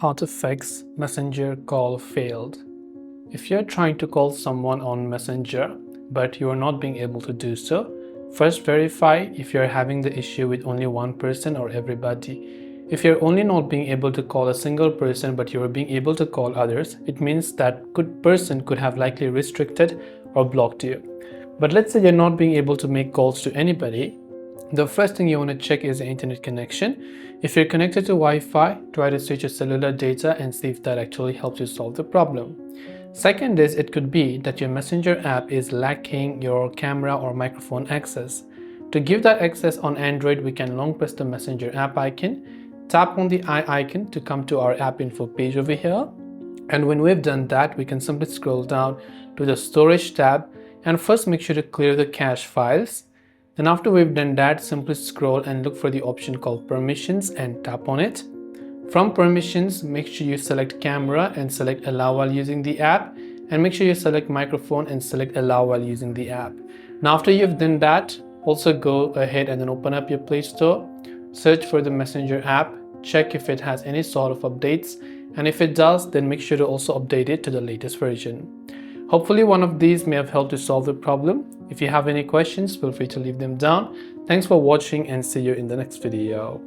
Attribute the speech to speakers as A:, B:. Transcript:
A: How to fix Messenger call failed. If you're trying to call someone on Messenger but you are not being able to do so, first verify if you're having the issue with only one person or everybody. If you're only not being able to call a single person but you're being able to call others, it means that good person could have likely restricted or blocked you. But let's say you're not being able to make calls to anybody. The first thing you want to check is the internet connection. If you're connected to Wi-Fi, try to switch your cellular data and see if that actually helps you solve the problem. Second is, it could be that your Messenger app is lacking your camera or microphone access. To give that access on Android, we can long press the Messenger app icon, tap on the eye icon to come to our app info page over here. And when we've done that, we can simply scroll down to the storage tab and first make sure to clear the cache files. Then after we've done that, simply scroll and look for the option called permissions and tap on it. From permissions, make sure you select camera and select allow while using the app, and make sure you select microphone and select allow while using the app. Now after you've done that, also go ahead and then open up your Play Store, search for the Messenger app, check if it has any sort of updates, and if it does, then make sure to also update it to the latest version. Hopefully one of these may have helped to solve the problem. If you have any questions, feel free to leave them down. Thanks for watching and see you in the next video.